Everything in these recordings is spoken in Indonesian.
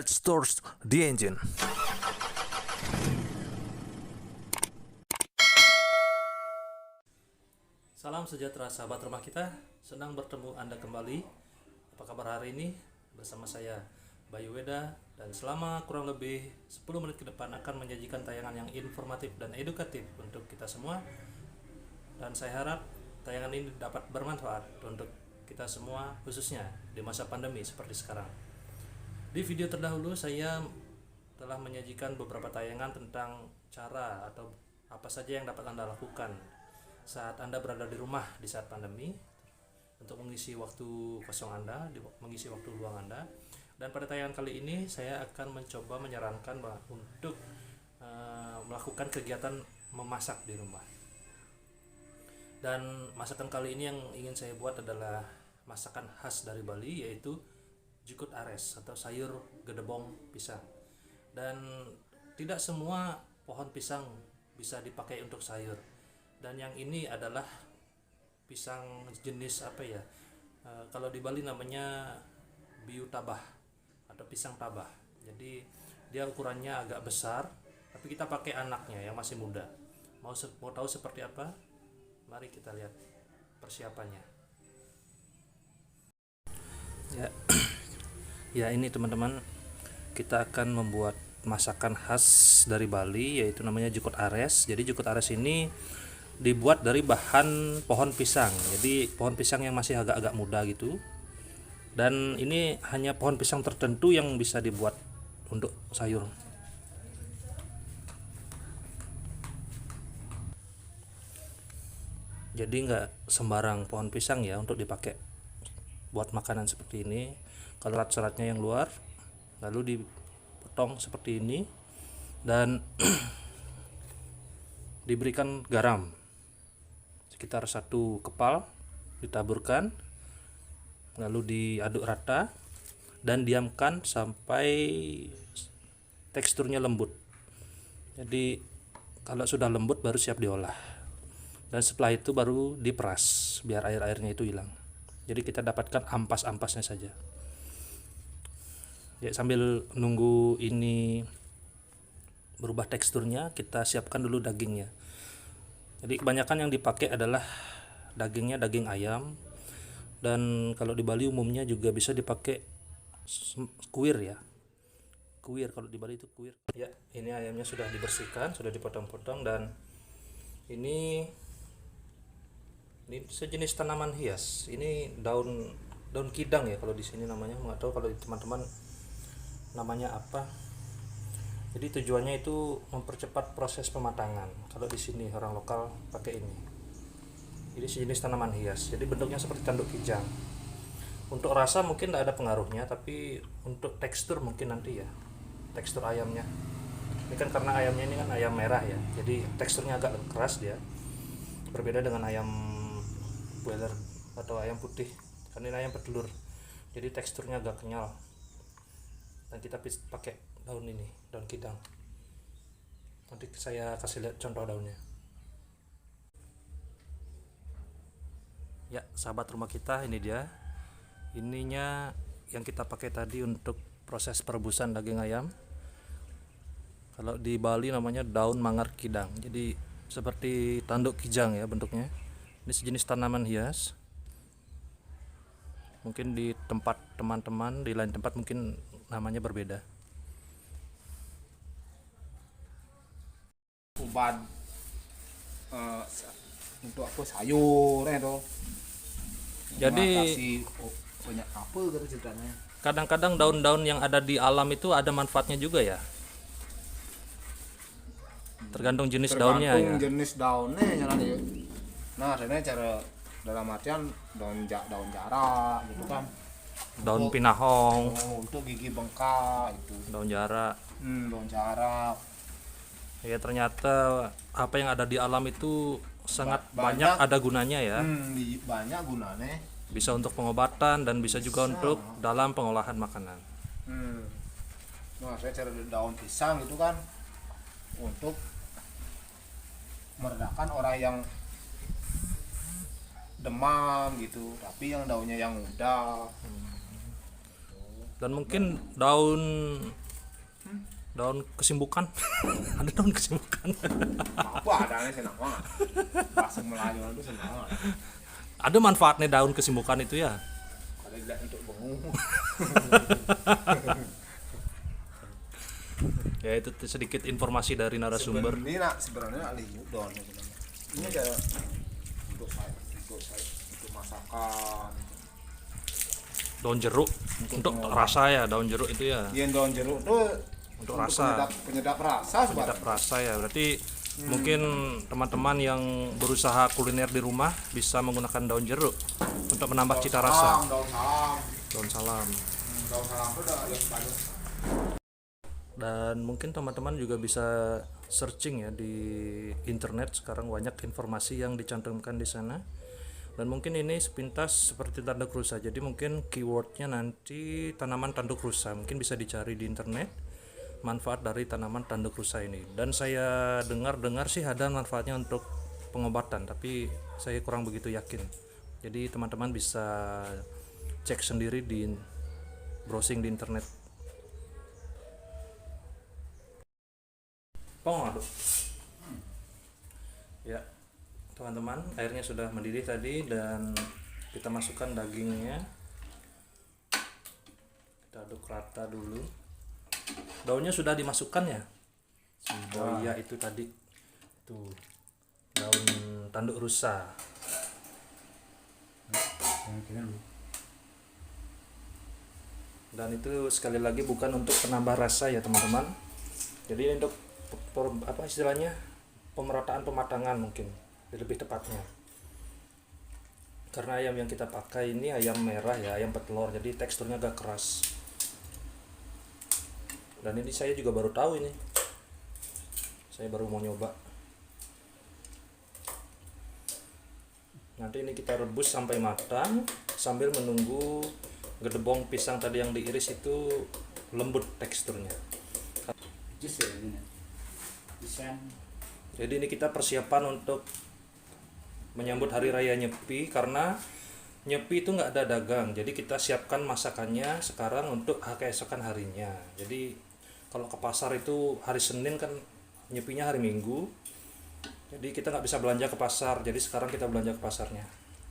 Let's start the engine. Salam sejahtera sahabat rumah kita, senang bertemu Anda kembali. Apa kabar hari ini? Bersama saya Bayu Weda, dan selama kurang lebih 10 menit ke depan akan menyajikan tayangan yang informatif dan edukatif untuk kita semua. Dan saya harap tayangan ini dapat bermanfaat untuk kita semua, khususnya di masa pandemi seperti sekarang. Di video terdahulu saya telah menyajikan beberapa tayangan tentang cara atau apa saja yang dapat Anda lakukan saat Anda berada di rumah di saat pandemi untuk mengisi waktu kosong Anda, mengisi waktu luang Anda. Dan pada tayangan kali ini saya akan mencoba menyarankan untuk melakukan kegiatan memasak di rumah. Dan masakan kali ini yang ingin saya buat adalah masakan khas dari Bali, yaitu jukut ares atau sayur gedebong pisang. Dan tidak semua pohon pisang bisa dipakai untuk sayur. Dan yang ini adalah pisang jenis apa ya? Kalau di Bali namanya biu tabah atau pisang tabah. Jadi dia ukurannya agak besar, tapi kita pakai anaknya yang masih muda. Mau tahu seperti apa? Mari kita lihat persiapannya. Ya ini teman-teman, kita akan membuat masakan khas dari Bali, yaitu namanya jukut ares. Jadi jukut ares ini dibuat dari bahan pohon pisang. Jadi pohon pisang yang masih agak-agak muda gitu. Dan ini hanya pohon pisang tertentu yang bisa dibuat untuk sayur. Jadi nggak sembarang pohon pisang ya untuk dipakai buat makanan seperti ini. Kalau serat-seratnya yang luar, lalu dipotong seperti ini dan diberikan garam sekitar 1 kepal, ditaburkan, lalu diaduk rata dan diamkan sampai teksturnya lembut. Jadi kalau sudah lembut baru siap diolah, dan setelah itu baru diperas biar air-airnya itu hilang. Jadi kita dapatkan ampas-ampasnya saja. Ya, sambil nunggu ini berubah teksturnya, kita siapkan dulu dagingnya. Jadi kebanyakan yang dipakai adalah dagingnya daging ayam, dan kalau di Bali umumnya juga bisa dipakai kuir ya. Kuir, kalau di Bali itu kuir. Ya, ini ayamnya sudah dibersihkan, sudah dipotong-potong, dan ini sejenis tanaman hias. Ini daun kidang ya kalau di sini namanya, nggak tahu kalau teman-teman namanya apa. Jadi tujuannya itu mempercepat proses pematangan. Kalau di sini orang lokal pakai ini. Ini sejenis tanaman hias. Jadi bentuknya seperti tanduk kijang. Untuk rasa mungkin tidak ada pengaruhnya, tapi untuk tekstur mungkin nanti ya. Tekstur ayamnya. Ini kan karena ayamnya ini kan ayam merah ya. Jadi teksturnya agak keras dia. Berbeda dengan ayam broiler atau ayam putih. Karena ini ayam petelur. Jadi teksturnya agak kenyal. Dan kita pakai daun ini, daun kidang. Nanti saya kasih lihat contoh daunnya. Ya, sahabat rumah kita, ini dia. Ininya yang kita pakai tadi untuk proses perebusan daging ayam. Kalau di Bali namanya daun mangar kidang. Jadi seperti tanduk kijang ya bentuknya. Ini sejenis tanaman hias. Mungkin di tempat teman-teman, di lain tempat mungkin namanya berbeda. Obat untuk apa sayur itu. Jadi banyak apa gitu ceritanya. kadang-kadang daun-daun yang ada di alam itu ada manfaatnya juga ya. Tergantung jenis daunnya ya. Jenis daunnya nyalanya. Nah, sebenarnya cara dalam artian daun jarak gitu kan. Daun pinahong, Untuk gigi bengkak itu. daun jarak. Daun jarak. Ya ternyata apa yang ada di alam itu sangat banyak banyak ada gunanya ya. Banyak gunanya. Bisa untuk pengobatan dan bisa juga untuk dalam pengolahan makanan. Nah, saya cara daun pisang itu kan untuk meredakan orang yang demam gitu, tapi yang daunnya yang muda. Dan mungkin daun kesimbukan. Ada daun kesimbukan. Apa adanya senang banget. Bahasa Melayu itu senang banget. Ada manfaatnya daun kesimbukan itu ya. Ada juga untuk bengong. Ya itu sedikit informasi dari narasumber. Sebenarnya aliyu daun sebenarnya. Ini kayak untuk masakan. Daun jeruk untuk rasa ya, daun jeruk itu ya. Iya, daun jeruk tuh Untuk rasa. penyedap rasa Penyedap rasa ya. Berarti mungkin teman-teman yang berusaha kuliner di rumah bisa menggunakan daun jeruk untuk menambah cita rasa. Daun salam. Daun salam. Daun salam itu udah yang banyak. Dan mungkin teman-teman juga bisa searching ya di internet, sekarang banyak informasi yang dicantumkan di sana. Dan mungkin ini sepintas seperti tanduk rusa, jadi mungkin keywordnya nanti tanaman tanduk rusa, mungkin bisa dicari di internet manfaat dari tanaman tanduk rusa ini. Dan saya dengar sih ada manfaatnya untuk pengobatan, tapi saya kurang begitu yakin. Jadi teman-teman bisa cek sendiri di browsing di internet. Aduh. Ya, teman-teman, airnya sudah mendidih tadi dan kita masukkan dagingnya. Kita aduk rata dulu. Daunnya sudah dimasukkan ya? Oh iya, itu tadi tuh daun tanduk rusa. Dan itu sekali lagi bukan untuk penambah rasa ya teman-teman. Jadi untuk apa istilahnya, pemerataan pematangan mungkin lebih tepatnya. Karena ayam yang kita pakai ini ayam merah ya, ayam petelur, jadi teksturnya agak keras. Dan ini saya juga baru tahu ini. Saya baru mau nyoba. Nanti ini kita rebus sampai matang sambil menunggu gedebong pisang tadi yang diiris itu lembut teksturnya. Jadi ini kita persiapan untuk menyambut hari raya Nyepi, karena Nyepi itu nggak ada dagang, jadi kita siapkan masakannya sekarang untuk keesokan harinya. Jadi kalau ke pasar itu hari Senin kan, Nyepinya hari Minggu, jadi kita nggak bisa belanja ke pasar, jadi sekarang kita belanja ke pasarnya.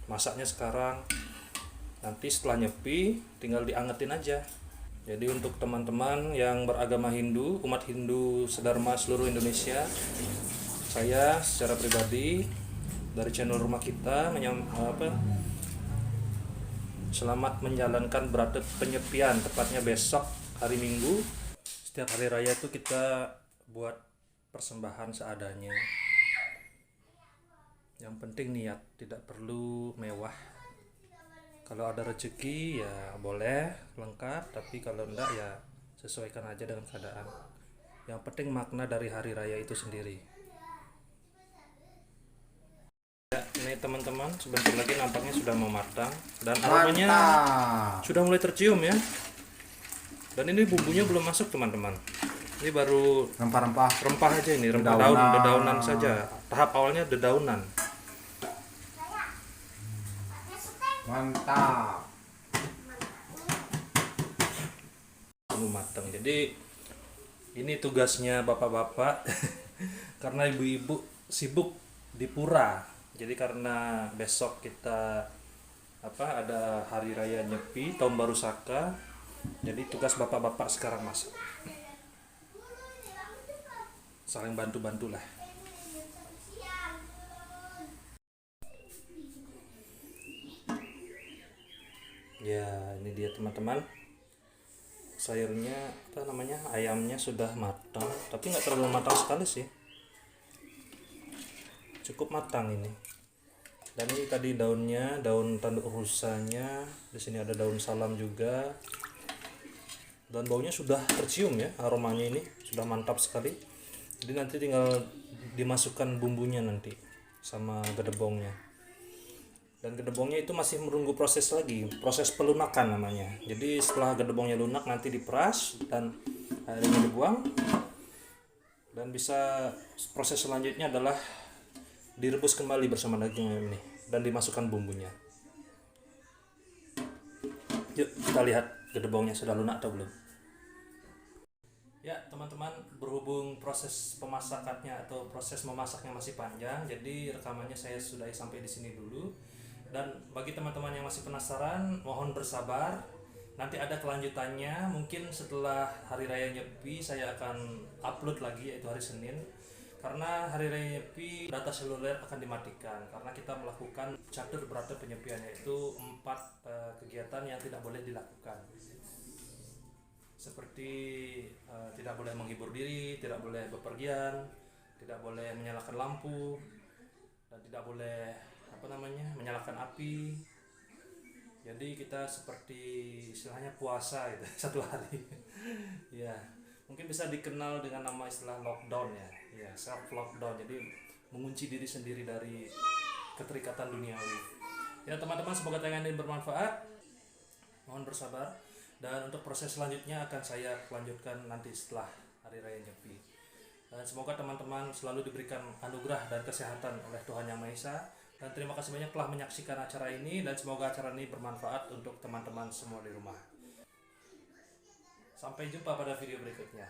Masaknya sekarang, nanti setelah Nyepi tinggal diangetin aja. Jadi untuk teman-teman yang beragama Hindu, umat Hindu sedharma seluruh Indonesia, saya secara pribadi dari channel rumah kita selamat menjalankan berata penyepian, tepatnya besok hari Minggu. Setiap hari raya itu kita buat persembahan seadanya. Yang penting niat, tidak perlu mewah. Kalau ada rezeki ya boleh lengkap, tapi kalau enggak ya sesuaikan aja dengan keadaan. Yang penting makna dari hari raya itu sendiri. Ya, ini teman-teman, sebentar lagi nampaknya sudah mau matang dan aromanya sudah mulai tercium ya. Dan ini bumbunya belum masuk teman-teman. Ini baru rempah aja ini, rempah dedaunan saja. Tahap awalnya dedaunan. Mantap. Belum matang. Jadi ini tugasnya bapak-bapak karena ibu-ibu sibuk di pura. Jadi karena besok kita ada hari raya Nyepi, tahun baru Saka. Jadi tugas bapak-bapak sekarang masak. Saling bantu-bantulah. Ya, ini dia teman-teman. Sayurnya ayamnya sudah matang, tapi nggak terlalu matang sekali sih. Cukup matang ini. Dan ini tadi daunnya, daun tanduk rusanya. Di sini ada daun salam juga. Dan baunya sudah tercium ya, aromanya ini sudah mantap sekali. Jadi nanti tinggal dimasukkan bumbunya nanti sama gedebongnya. Dan gedebongnya itu masih menunggu proses lagi, proses pelunakan namanya. Jadi setelah gedebongnya lunak nanti diperas dan airnya dibuang. Dan bisa proses selanjutnya adalah direbus kembali bersama daging ini dan dimasukkan bumbunya. Yuk kita lihat gedebongnya sudah lunak atau belum. Ya teman-teman, berhubung proses pemasakannya atau proses memasaknya masih panjang, jadi rekamannya saya sudahi sampai di sini dulu. Dan bagi teman-teman yang masih penasaran, mohon bersabar. Nanti ada kelanjutannya, mungkin setelah Hari Raya Nyepi saya akan upload lagi, yaitu hari Senin. Karena Hari Raya Nyepi data seluler akan dimatikan, karena kita melakukan catur berata penyepian, yaitu 4 kegiatan yang tidak boleh dilakukan. Seperti tidak boleh menghibur diri, tidak boleh bepergian, tidak boleh menyalakan lampu, dan tidak boleh menyalakan api. Jadi kita seperti istilahnya puasa gitu satu hari. Ya, mungkin bisa dikenal dengan nama istilah lockdown ya, self lockdown. Jadi mengunci diri sendiri dari keterikatan duniawi. Ya teman-teman, semoga tayangan ini bermanfaat. Mohon bersabar. Dan untuk proses selanjutnya akan saya lanjutkan nanti setelah Hari Raya Nyepi. Dan semoga teman-teman selalu diberikan anugerah dan kesehatan oleh Tuhan Yang Maha Esa. Dan terima kasih banyak telah menyaksikan acara ini, dan semoga acara ini bermanfaat untuk teman-teman semua di rumah. Sampai jumpa pada video berikutnya.